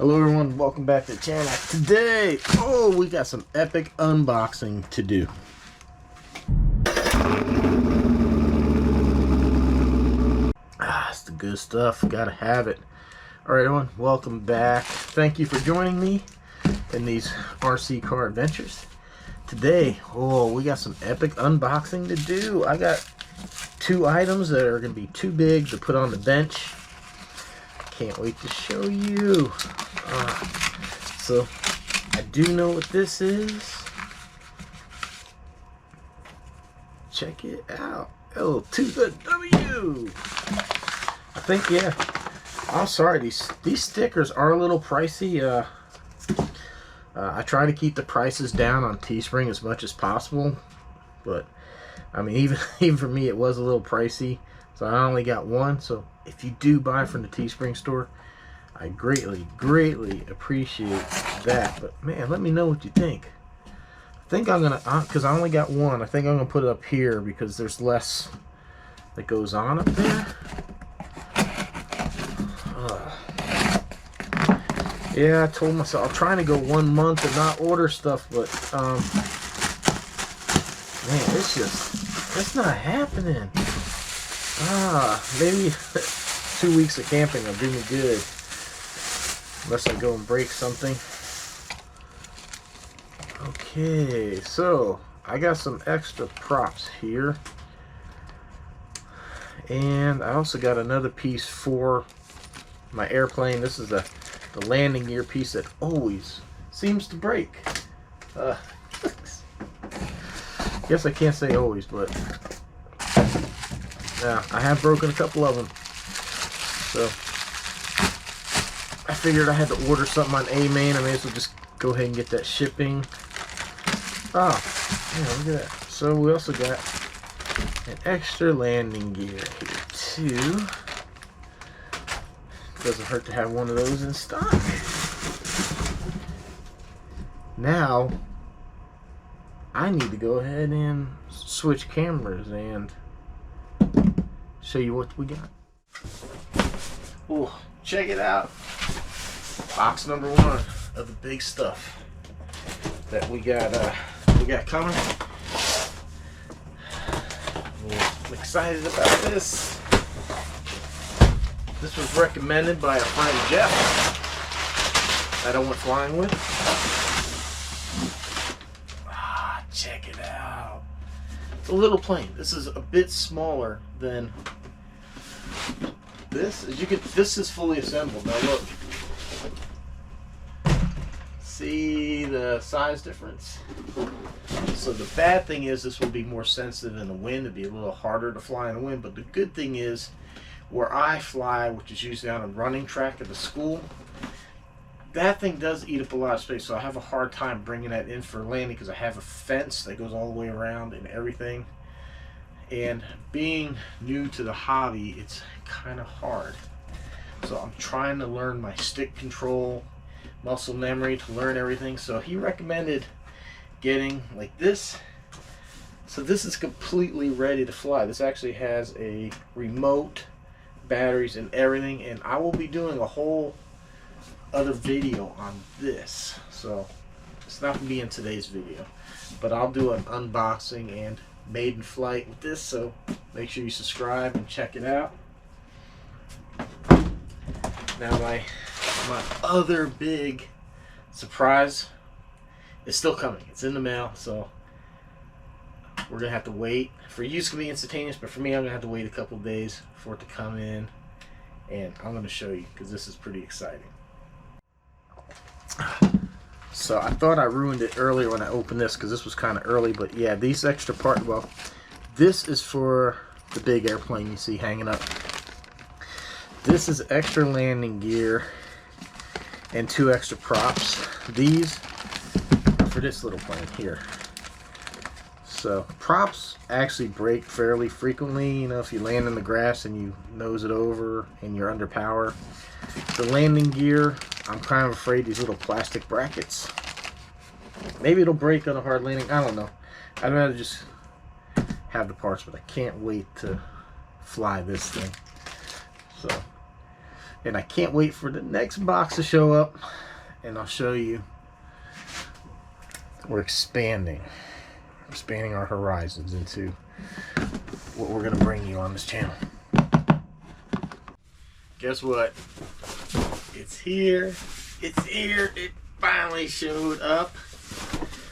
Hello everyone, welcome back to the channel. Today, we got some epic unboxing to do. It's the good stuff, gotta have it. Alright everyone, welcome back. Thank you for joining me in these RC car adventures. Today, we got some epic unboxing to do. I got two items that are gonna be too big to put on the bench. Can't wait to show you. So I do know what this is. Check it out. L to the W. I think, yeah. I'm sorry, these stickers are a little pricey. I try to keep the prices down on Teespring as much as possible, but I mean, even for me, it was a little pricey. So I only got one. So if you do buy from the Teespring store, I greatly appreciate that. But man, let me know what you think. I think I'm gonna, because I only got one, I think I'm gonna put it up here because there's less that goes on up there. Yeah, I told myself I'm trying to go 1 month and not order stuff, but man, it's not happening. Maybe 2 weeks of camping will do me good. Unless I go and break something. Okay, so I got some extra props here. And I also got another piece for my airplane. This is the landing gear piece that always seems to break. Guess I can't say always, but yeah, I have broken a couple of them. So I figured I had to order something on AWSOME. I may as well just go ahead and get that shipping. Oh, yeah, look at that. So we also got an extra landing gear here too. Doesn't hurt to have one of those in stock. Now I need to go ahead and switch cameras and show you what we got. Oh, check it out. Box number one of the big stuff that we got coming. I'm excited about this. This was recommended by a friend, Jeff, that I went flying with. Check it out. It's a little plane. This is a bit smaller than this. As you can, this is fully assembled. Now look. See the size difference? So the bad thing is this will be more sensitive in the wind. It'll be a little harder to fly in the wind. But the good thing is, where I fly, which is usually on a running track at the school, that thing does eat up a lot of space. So I have a hard time bringing that in for landing because I have a fence that goes all the way around and everything. And being new to the hobby, it's kind of hard. So I'm trying to learn my stick control, muscle memory to learn everything. So he recommended getting like this. So this is completely ready to fly. This actually has a remote, batteries and everything, and I will be doing a whole other video on this. So it's not going to be in today's video, but I'll do an unboxing and maiden flight with this, so make sure you subscribe and check it out. Now my other big surprise is still coming. It's in the mail, so we're gonna have to wait. For you it's gonna be instantaneous, but for me I'm gonna have to wait a couple days for it to come in, and I'm gonna show you because this is pretty exciting. So I thought I ruined it earlier when I opened this because this was kind of early, but yeah, these extra parts, well, this is for the big airplane you see hanging up. This is extra landing gear and two extra props. These are for this little plane here. So props actually break fairly frequently, you know, if you land in the grass and you nose it over and you're under power. The landing gear, I'm kind of afraid these little plastic brackets, maybe it'll break on a hard landing. I don't know. I'd rather just have the parts, but I can't wait to fly this thing. So And I can't wait for the next box to show up, and I'll show you. We're expanding our horizons into what we're going to bring you on this channel. Guess what? It's here. It's here. It finally showed up.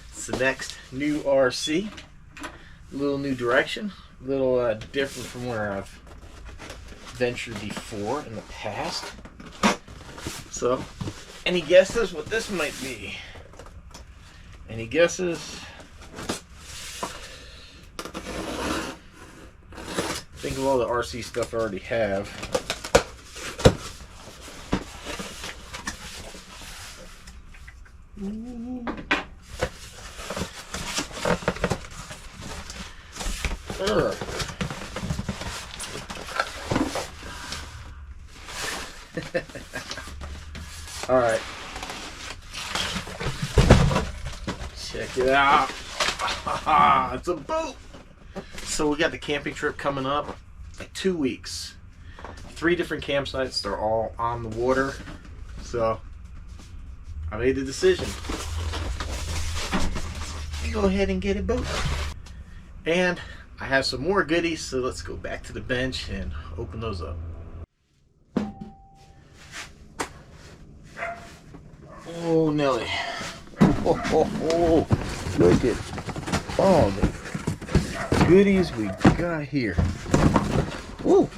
It's the next new RC. A little new direction. A little different from where I've ventured before in the past. So, any guesses what this might be? Any guesses? Think of all the RC stuff I already have. All right, check it out. It's a boat. So we got the camping trip coming up, like 2 weeks. 3 different campsites. They're all on the water. So I made the decision. You go ahead and get a boat. And I have some more goodies, so let's go back to the bench and open those up. Oh, Nelly. Oh, look at all the goodies we got here. Whoa.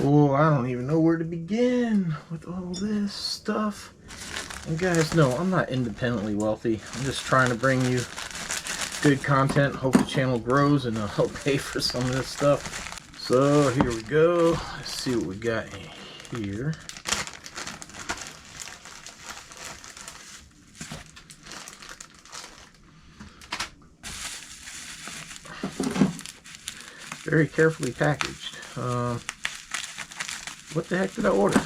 Oh, I don't even know where to begin with all this stuff. And guys, no, I'm not independently wealthy. I'm just trying to bring you good content. Hope the channel grows and I'll pay for some of this stuff. So here we go. Let's see what we got here. Very carefully packaged. What the heck did I order?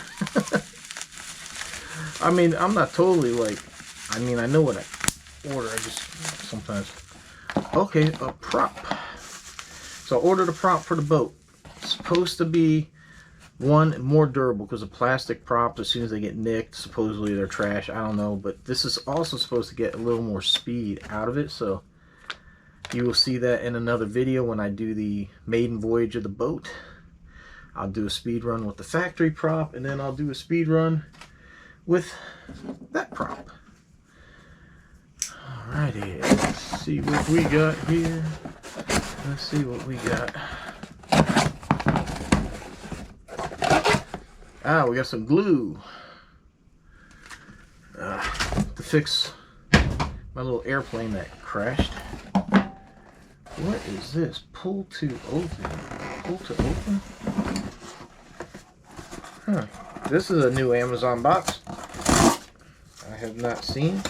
I mean, I'm not totally like, I mean, I know what I order. I just sometimes. Okay, a prop. So I ordered a prop for the boat. It's supposed to be one more durable because the plastic props, as soon as they get nicked, supposedly they're trash. I don't know, but this is also supposed to get a little more speed out of it. So you will see that in another video when I do the maiden voyage of the boat. I'll do a speed run with the factory prop, and then I'll do a speed run with that prop. Alrighty, let's see what we got here. Let's see what we got. Ah, we got some glue to fix my little airplane that crashed. What is this? Pull to open. Pull to open? Huh. This is a new Amazon box I have not seen.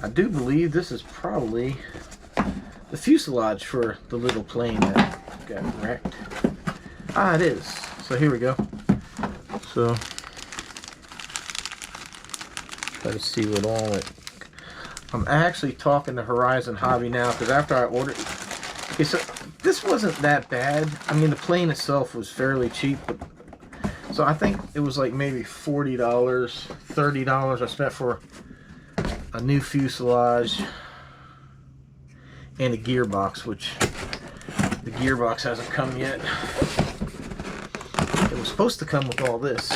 I do believe this is probably the fuselage for the little plane that got wrecked. Ah, it is. So here we go. So try to see what all it. I'm actually talking to Horizon Hobby now because after I ordered. Okay, so this wasn't that bad. I mean, the plane itself was fairly cheap, but so I think it was like maybe $40, $30 I spent for a new fuselage and a gearbox, which the gearbox hasn't come yet. It was supposed to come with all this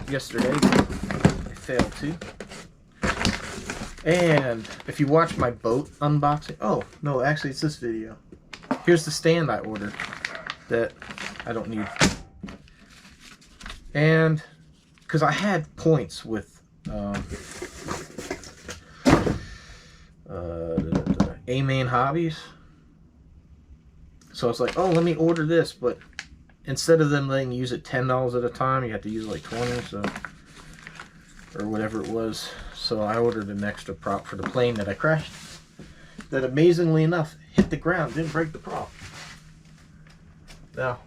yesterday, but it failed to. And if you watch my boat unboxing, oh no, actually it's this video. Here's the stand I ordered that I don't need. And because I had points with A-Main Hobbies, so it's like, oh, let me order this, but instead of them letting you use it $10 at a time, you have to use like 20, so, or whatever it was. So I ordered an extra prop for the plane that I crashed, that amazingly enough hit the ground, didn't break the prop. Now,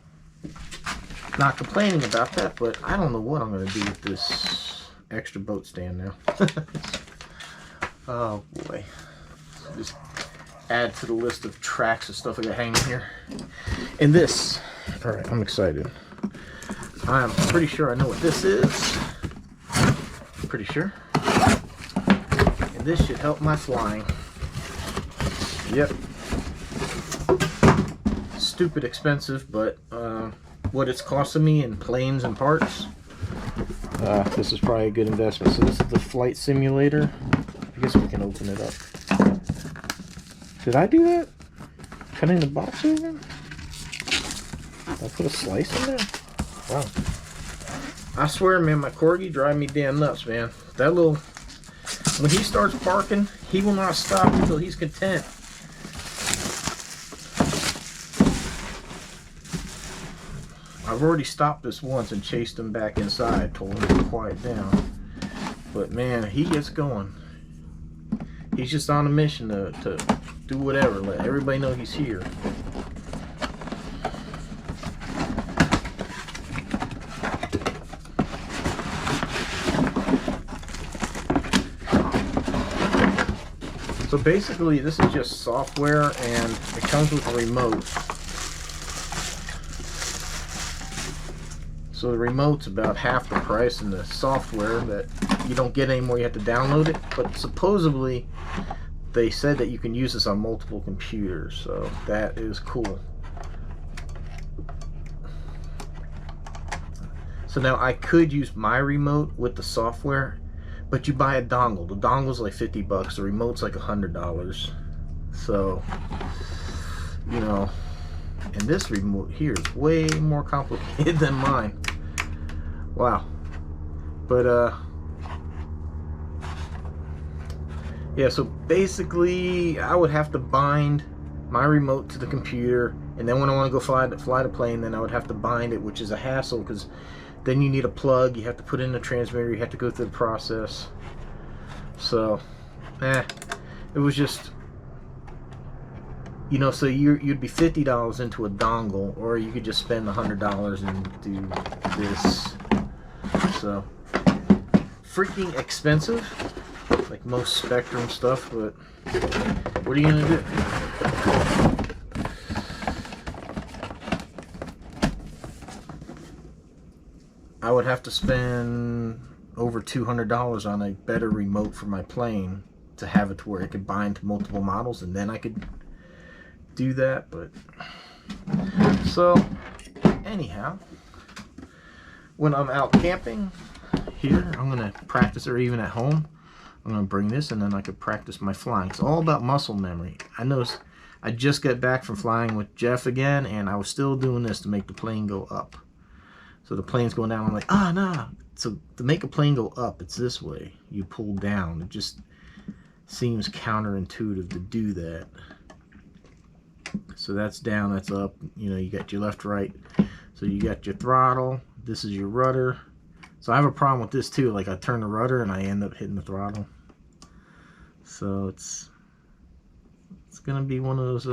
not complaining about that, but I don't know what I'm going to do with this extra boat stand now. Oh boy. Just add to the list of tracks and stuff I got hanging here. And this, all right, I'm excited. I'm pretty sure I know what this is. Pretty sure. And this should help my flying. Yep. Stupid expensive, but what it's costing me in planes and parts, this is probably a good investment. So this is the flight simulator. I guess we can open it up. Did I do that? Cutting the box open? Did I put a slice in there? Wow. I swear, man, my corgi drive me damn nuts, man. That little... When he starts barking, he will not stop until he's content. I've already stopped this once and chased him back inside, told him to quiet down. But man, he gets going. He's just on a mission to do whatever, let everybody know he's here. So basically, this is just software, and it comes with a remote. So the remote's about half the price, and the software that you don't get anymore, you have to download it. But supposedly, they said that you can use this on multiple computers, so that is cool. So now I could use my remote with the software, but you buy a dongle. The dongle's like 50 bucks, the remote's like $100. So, you know, and this remote here is way more complicated than mine. Wow. But yeah, so basically I would have to bind my remote to the computer, and then when I want to go fly the plane, then I would have to bind it, which is a hassle, because then you need a plug, you have to put in the transmitter, you have to go through the process. So it was just, you know, so you'd be $50 into a dongle, or you could just spend $100 and do this. So freaking expensive, like most Spectrum stuff, but what are you gonna do? I would have to spend over $200 on a better remote for my plane to have it to where it could bind to multiple models, and then I could do that. But so anyhow, when I'm out camping here, I'm gonna practice, or even at home, I'm gonna bring this, and then I could practice my flying. It's all about muscle memory. I noticed I just got back from flying with Jeff again, and I was still doing this to make the plane go up. So the plane's going down, I'm like, nah. So to make a plane go up, it's this way. You pull down. It just seems counterintuitive to do that. So that's down, that's up. You know, you got your left, right. So you got your throttle. This is your rudder. So I have a problem with this too. Like I turn the rudder and I end up hitting the throttle. So it's gonna be one of those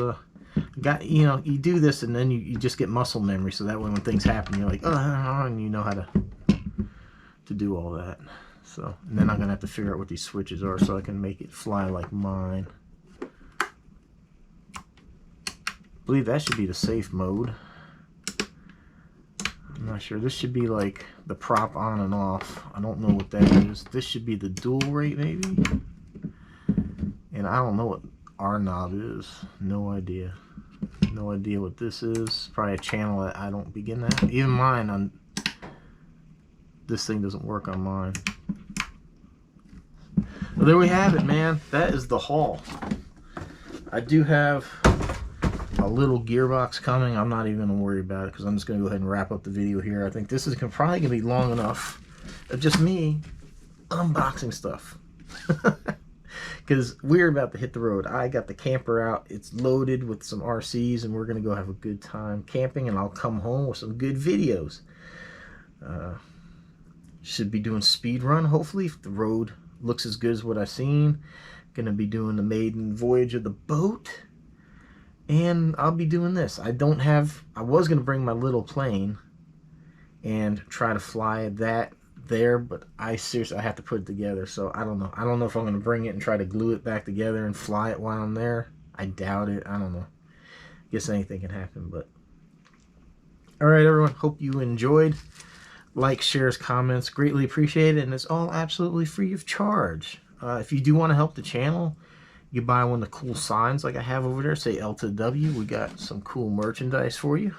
you know, you do this and then you just get muscle memory, so that way when things happen you're like, oh, and you know how to do all that. So, and then I'm gonna have to figure out what these switches are so I can make it fly like mine. I believe that should be the safe mode. I'm not sure. This should be like the prop on and off. I don't know what that is. This should be the dual rate maybe. And I don't know what R knob is. No idea. No idea what this is. Probably a channel that I don't begin at. Even mine on this thing doesn't work on mine. Well, there we have it, man. That is the haul. I do have a little gearbox coming. I'm not even gonna worry about it because I'm just gonna go ahead and wrap up the video here. I think this is probably gonna be long enough of just me unboxing stuff. Because we're about to hit the road. I got the camper out. It's loaded with some RCs, and we're going to go have a good time camping, and I'll come home with some good videos. Should be doing speed run, hopefully, if the road looks as good as what I've seen. Going to be doing the maiden voyage of the boat, and I'll be doing this. I was going to bring my little plane and try to fly that there, but I seriously, I have to put it together. So I don't know. I don't know if I'm going to bring it and try to glue it back together and fly it while I'm there. I doubt it. I don't know. Guess anything can happen, but all right, everyone. Hope you enjoyed. Like, shares, comments, greatly appreciated, and it's all absolutely free of charge. If you do want to help the channel, you buy one of the cool signs like I have over there, say L to the W. We got some cool merchandise for you.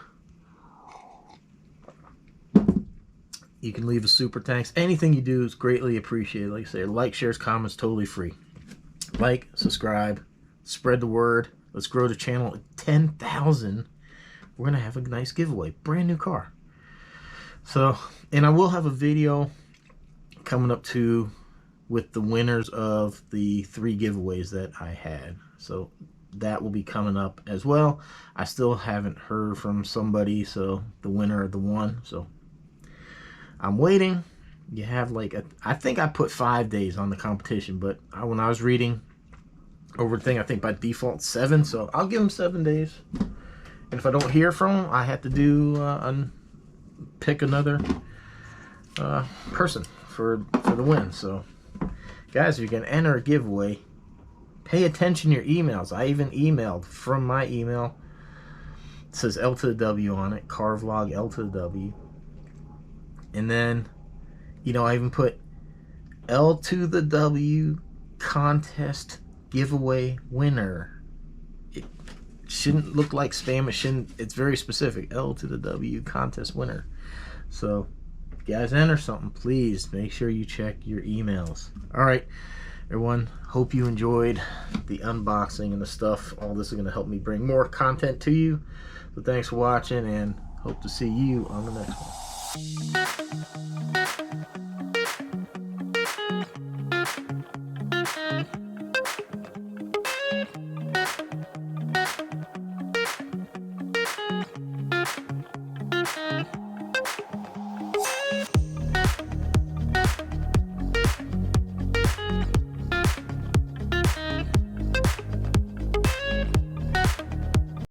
You can leave a super thanks. Anything you do is greatly appreciated. Like I say, like, shares, comments, totally free. Like, subscribe, spread the word. Let's grow the channel at 10,000. We're going to have a nice giveaway. Brand new car. So, and I will have a video coming up too with the winners of the 3 giveaways that I had. So that will be coming up as well. I still haven't heard from somebody, so the winner of the one. So I'm waiting. You have like, I think I put 5 days on the competition, but when I was reading over the thing, I think by default 7. So I'll give them 7 days. And if I don't hear from them, I have to do pick another person for the win. So guys, if you're going to enter a giveaway, pay attention to your emails. I even emailed from my email. It says L to the W on it. Car vlog L to the W. And then, you know, I even put L to the W contest giveaway winner. It shouldn't look like spam. It shouldn't. It's very specific. L to the W contest winner. So if you guys enter something, please make sure you check your emails. All right, everyone. Hope you enjoyed the unboxing and the stuff. All this is going to help me bring more content to you. So thanks for watching, and hope to see you on the next one.